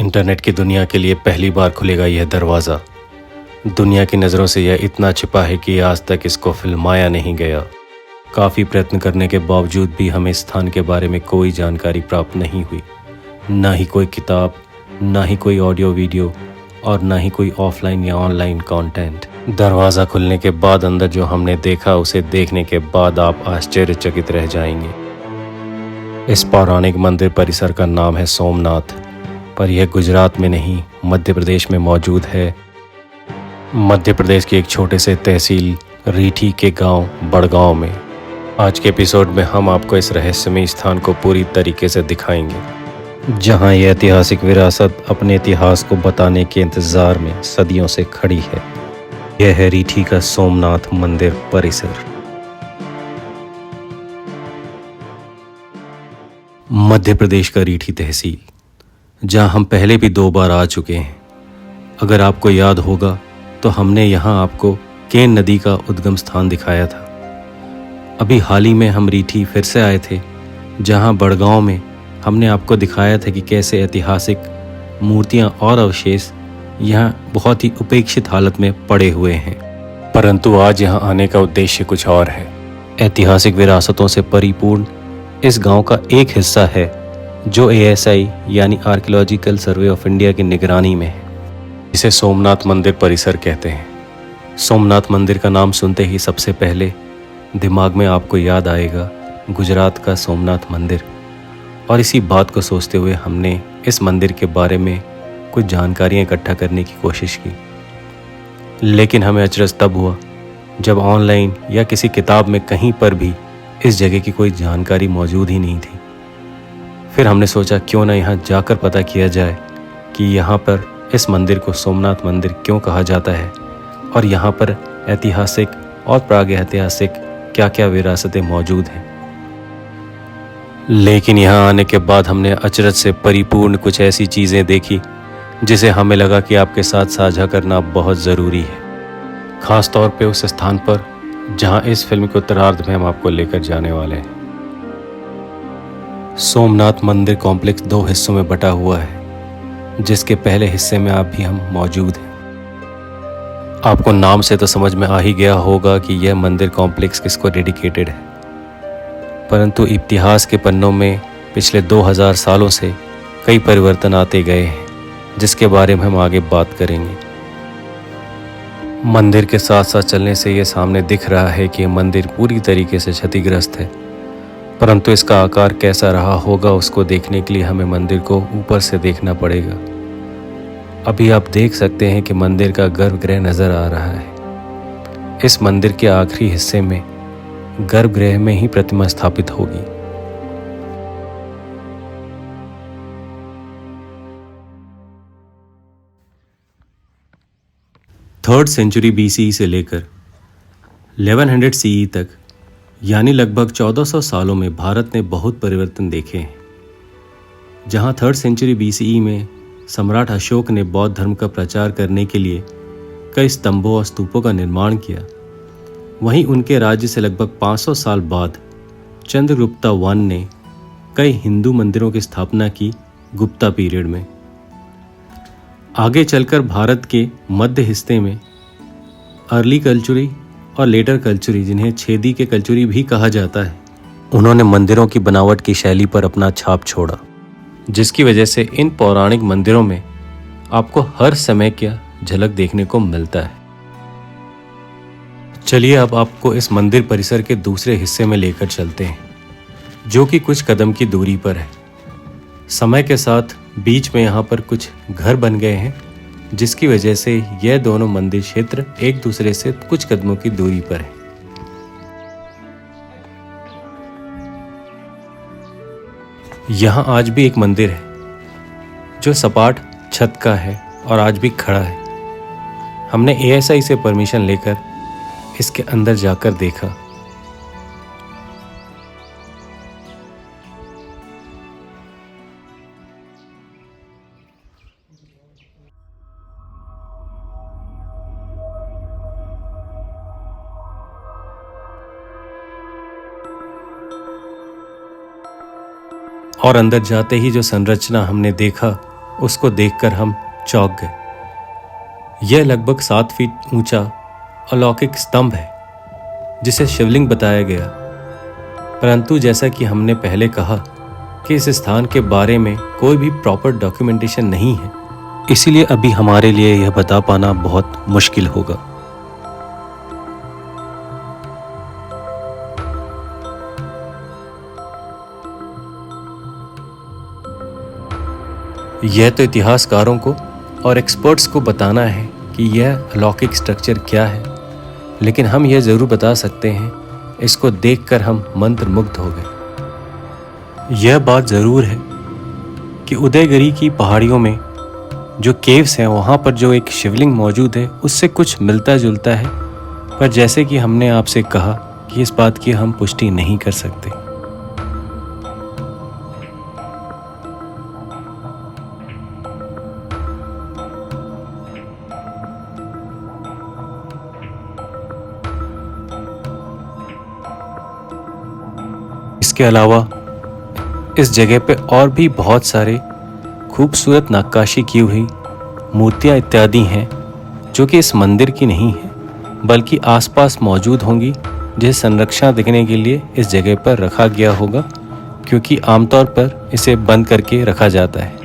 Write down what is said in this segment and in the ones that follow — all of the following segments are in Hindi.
इंटरनेट की दुनिया के लिए पहली बार खुलेगा यह दरवाज़ा। दुनिया की नज़रों से यह इतना छिपा है कि आज तक इसको फिल्माया नहीं गया। काफ़ी प्रयत्न करने के बावजूद भी हमें स्थान के बारे में कोई जानकारी प्राप्त नहीं हुई, ना ही कोई किताब, ना ही कोई ऑडियो वीडियो और ना ही कोई ऑफलाइन या ऑनलाइन कंटेंट। दरवाज़ा खुलने के बाद अंदर जो हमने देखा, उसे देखने के बाद आप आश्चर्यचकित रह जाएंगे। इस पौराणिक मंदिर परिसर का नाम है सोमनाथ, पर यह गुजरात में नहीं, मध्य प्रदेश में मौजूद है। मध्य प्रदेश के एक छोटे से तहसील रीठी के गांव बड़गांव में। आज के एपिसोड में हम आपको इस रहस्यमय स्थान को पूरी तरीके से दिखाएंगे, जहां यह ऐतिहासिक विरासत अपने इतिहास को बताने के इंतजार में सदियों से खड़ी है। यह है रीठी का सोमनाथ मंदिर परिसर। मध्य प्रदेश का रीठी तहसील, जहां हम पहले भी 2 बार आ चुके हैं। अगर आपको याद होगा तो हमने यहां आपको केन नदी का उद्गम स्थान दिखाया था। अभी हाल ही में हम रीठी फिर से आए थे, जहां बड़गांव में हमने आपको दिखाया था कि कैसे ऐतिहासिक मूर्तियां और अवशेष यहां बहुत ही उपेक्षित हालत में पड़े हुए हैं। परंतु आज यहां आने का उद्देश्य कुछ और है। ऐतिहासिक विरासतों से परिपूर्ण इस गांव का एक हिस्सा है जो ASI यानी आर्कियोलॉजिकल सर्वे ऑफ इंडिया की निगरानी में है। इसे सोमनाथ मंदिर परिसर कहते हैं। सोमनाथ मंदिर का नाम सुनते ही सबसे पहले दिमाग में आपको याद आएगा गुजरात का सोमनाथ मंदिर, और इसी बात को सोचते हुए हमने इस मंदिर के बारे में कुछ जानकारियां इकट्ठा करने की कोशिश की। लेकिन हमें अचरज तब हुआ जब ऑनलाइन या किसी किताब में कहीं पर भी इस जगह की कोई जानकारी मौजूद ही नहीं थी। फिर हमने सोचा क्यों ना यहाँ जाकर पता किया जाए कि यहाँ पर इस मंदिर को सोमनाथ मंदिर क्यों कहा जाता है और यहाँ पर ऐतिहासिक और प्रागैतिहासिक क्या क्या विरासतें मौजूद हैं। लेकिन यहाँ आने के बाद हमने अचरज से परिपूर्ण कुछ ऐसी चीज़ें देखी जिसे हमें लगा कि आपके साथ साझा करना बहुत ज़रूरी है, ख़ास तौर पे उस स्थान पर जहाँ इस फिल्म के उत्तरार्ध में हम आपको लेकर जाने वाले हैं। सोमनाथ मंदिर कॉम्प्लेक्स 2 हिस्सों में बटा हुआ है, जिसके पहले हिस्से में आप भी हम मौजूद हैं। आपको नाम से तो समझ में आ ही गया होगा कि यह मंदिर कॉम्प्लेक्स किसको डेडिकेटेड है, परंतु इतिहास के पन्नों में पिछले 2000 सालों से कई परिवर्तन आते गए हैं, जिसके बारे में हम आगे बात करेंगे। मंदिर के साथ साथ चलने से ये सामने दिख रहा है कि मंदिर पूरी तरीके से क्षतिग्रस्त है, परंतु इसका आकार कैसा रहा होगा उसको देखने के लिए हमें मंदिर को ऊपर से देखना पड़ेगा। अभी आप देख सकते हैं कि मंदिर का गर्भगृह नजर आ रहा है। इस मंदिर के आखिरी हिस्से में गर्भगृह में ही प्रतिमा स्थापित होगी। थर्ड सेंचुरी BCE से लेकर 1100 CE तक, यानी लगभग 1400 सालों में भारत ने बहुत परिवर्तन देखे हैं। जहां 3rd सेंचुरी BCE में सम्राट अशोक ने बौद्ध धर्म का प्रचार करने के लिए कई स्तंभों और स्तूपों का निर्माण किया, वहीं उनके राज्य से लगभग 500 साल बाद चंद्रगुप्ता I ने कई हिंदू मंदिरों की स्थापना की गुप्ता पीरियड में। आगे चलकर भारत के मध्य हिस्से में अर्ली कल्चुरी और लेटर कल्चुरी, जिन्हें छेदी के कल्चुरी भी कहा जाता है, उन्होंने मंदिरों की बनावट की शैली पर अपना छाप छोड़ा, जिसकी वजह से इन पौराणिक मंदिरों में आपको हर समय क्या झलक देखने को मिलता है। चलिए अब आपको इस मंदिर परिसर के दूसरे हिस्से में लेकर चलते हैं, जो कि कुछ कदम की दूरी पर है। समय के साथ बीच में यहाँ पर कुछ घर बन गए हैं, जिसकी वजह से यह दोनों मंदिर क्षेत्र एक दूसरे से कुछ कदमों की दूरी पर है। यहाँ आज भी एक मंदिर है जो सपाट छत का है और आज भी खड़ा है। हमने ASI से परमिशन लेकर इसके अंदर जाकर देखा। और अंदर जाते ही जो संरचना हमने देखा उसको देखकर हम चौंक गए। यह लगभग 7 फीट ऊंचा अलौकिक स्तंभ है जिसे शिवलिंग बताया गया, परंतु जैसा कि हमने पहले कहा कि इस स्थान के बारे में कोई भी प्रॉपर डॉक्यूमेंटेशन नहीं है, इसीलिए अभी हमारे लिए यह बता पाना बहुत मुश्किल होगा। यह तो इतिहासकारों को और एक्सपर्ट्स को बताना है कि यह अलौकिक स्ट्रक्चर क्या है, लेकिन हम यह ज़रूर बता सकते हैं, इसको देखकर हम मंत्रमुग्ध हो गए। यह बात ज़रूर है कि उदयगिरी की पहाड़ियों में जो केव्स हैं वहाँ पर जो एक शिवलिंग मौजूद है उससे कुछ मिलता जुलता है, पर जैसे कि हमने आपसे कहा कि इस बात की हम पुष्टि नहीं कर सकते। इसके अलावा इस जगह पे और भी बहुत सारे खूबसूरत नक्काशी की हुई मूर्तियाँ इत्यादि हैं जो कि इस मंदिर की नहीं है बल्कि आसपास मौजूद होंगी, जिसे संरक्षण देने के लिए इस जगह पर रखा गया होगा, क्योंकि आमतौर पर इसे बंद करके रखा जाता है।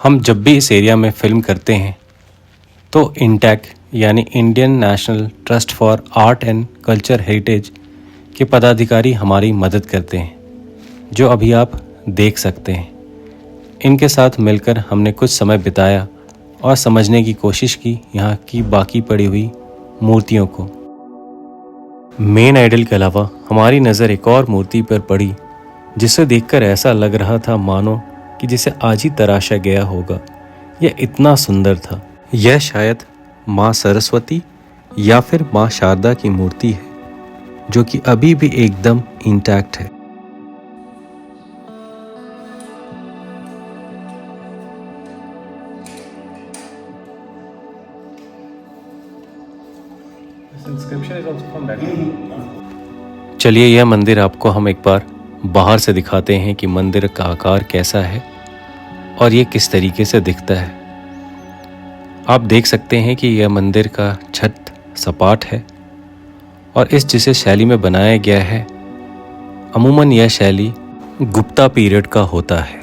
हम जब भी इस एरिया में फिल्म करते हैं तो इंटैक यानी Indian national trust for art and culture heritage के पदाधिकारी हमारी मदद करते हैं, जो अभी आप देख सकते हैं। इनके साथ मिलकर हमने कुछ समय बिताया और समझने की कोशिश की यहाँ की बाकी पड़ी हुई मूर्तियों को। मेन आइडल के अलावा हमारी नज़र एक और मूर्ति पर पड़ी, जिसे देखकर ऐसा लग रहा था मानो कि जिसे आज ही तराशा गया होगा। यह इतना सुंदर था। यह शायद माँ सरस्वती या फिर माँ शारदा की मूर्ति है, जो कि अभी भी एकदम इंटैक्ट है। चलिए यह मंदिर आपको हम एक बार बाहर से दिखाते हैं कि मंदिर का आकार कैसा है और ये किस तरीके से दिखता है। आप देख सकते हैं कि यह मंदिर का छत सपाट है और इस जिसे शैली में बनाया गया है, अमूमन यह शैली गुप्ता पीरियड का होता है।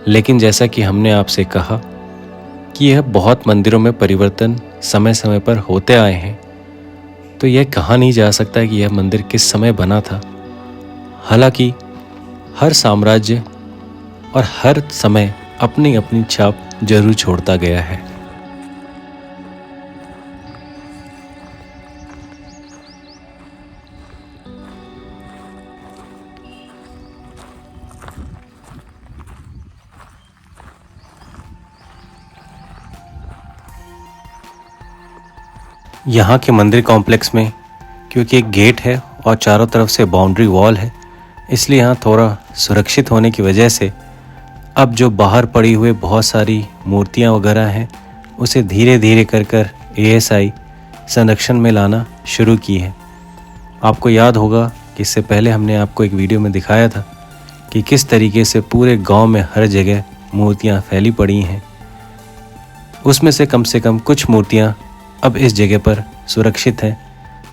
लेकिन जैसा कि हमने आपसे कहा कि यह बहुत मंदिरों में परिवर्तन समय समय पर होते आए हैं, तो यह कहा नहीं जा सकता कि यह मंदिर किस समय बना था। हालांकि हर साम्राज्य और हर समय अपनी अपनी छाप जरूर छोड़ता गया है। यहाँ के मंदिर कॉम्प्लेक्स में क्योंकि एक गेट है और चारों तरफ से बाउंड्री वॉल है, इसलिए यहाँ थोड़ा सुरक्षित होने की वजह से अब जो बाहर पड़ी हुए बहुत सारी मूर्तियाँ वगैरह हैं उसे धीरे धीरे कर एएसआई संरक्षण में लाना शुरू की है। आपको याद होगा कि इससे पहले हमने आपको एक वीडियो में दिखाया था कि किस तरीके से पूरे गांव में हर जगह मूर्तियाँ फैली पड़ी हैं। उसमें से कम कुछ मूर्तियाँ अब इस जगह पर सुरक्षित हैं,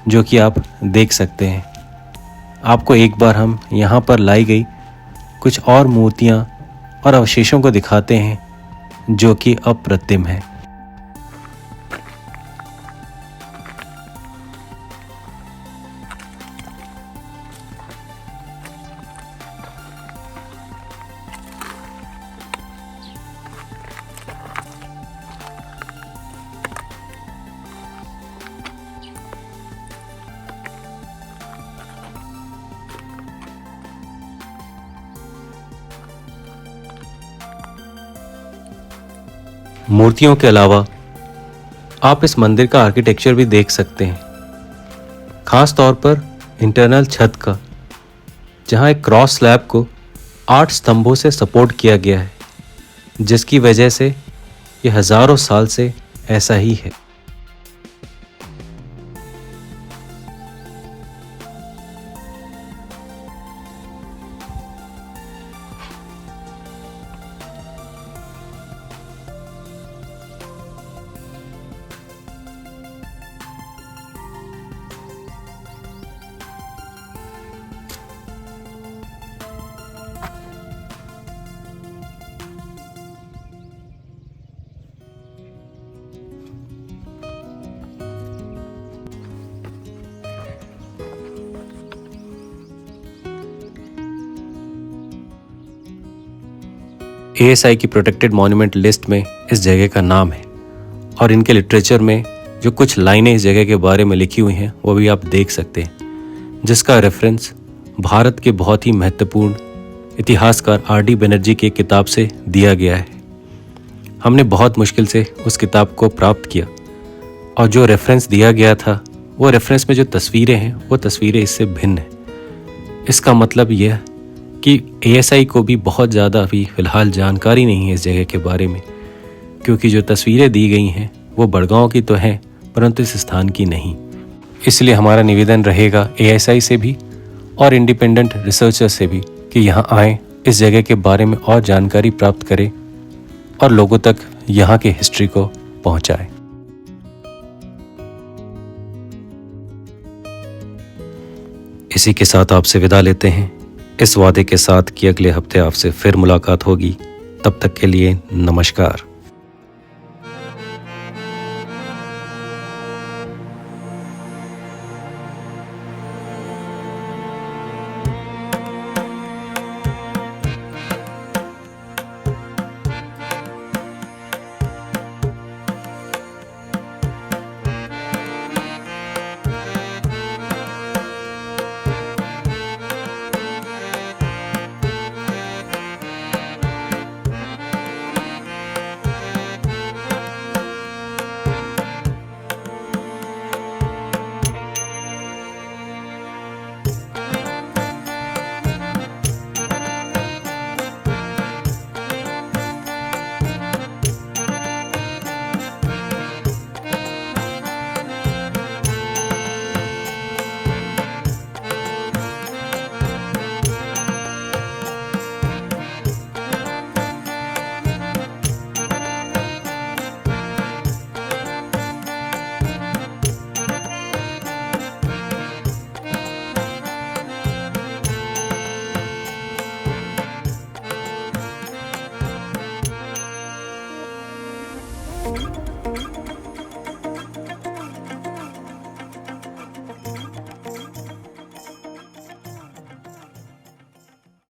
जो कि आप देख सकते हैं। आपको एक बार हम यहाँ पर लाई गई कुछ और मूर्तियाँ और अवशेषों को दिखाते हैं, जो कि अप्रतिम है। मूर्तियों के अलावा आप इस मंदिर का आर्किटेक्चर भी देख सकते हैं, खास तौर पर इंटरनल छत का, जहां एक क्रॉस स्लैब को 8 स्तंभों से सपोर्ट किया गया है, जिसकी वजह से यह हजारों साल से ऐसा ही है। ASI की प्रोटेक्टेड मॉन्यूमेंट लिस्ट में इस जगह का नाम है और इनके लिटरेचर में जो कुछ लाइनें इस जगह के बारे में लिखी हुई हैं वो भी आप देख सकते हैं, जिसका रेफरेंस भारत के बहुत ही महत्वपूर्ण इतिहासकार RD बनर्जी की किताब से दिया गया है। हमने बहुत मुश्किल से उस किताब को प्राप्त किया और जो रेफरेंस दिया गया था वो रेफरेंस में जो तस्वीरें हैं वो तस्वीरें इससे भिन्न हैं। इसका मतलब यह कि ASI को भी बहुत ज़्यादा अभी फ़िलहाल जानकारी नहीं है इस जगह के बारे में, क्योंकि जो तस्वीरें दी गई हैं वो बड़गांव की तो हैं परंतु इस स्थान की नहीं। इसलिए हमारा निवेदन रहेगा ASI से भी और इंडिपेंडेंट रिसर्चर से भी कि यहाँ आएँ, इस जगह के बारे में और जानकारी प्राप्त करें और लोगों तक यहाँ की हिस्ट्री को पहुँचाएं। इसी के साथ आपसे विदा लेते हैं, इस वादे के साथ कि अगले हफ्ते आपसे फिर मुलाकात होगी। तब तक के लिए नमस्कार।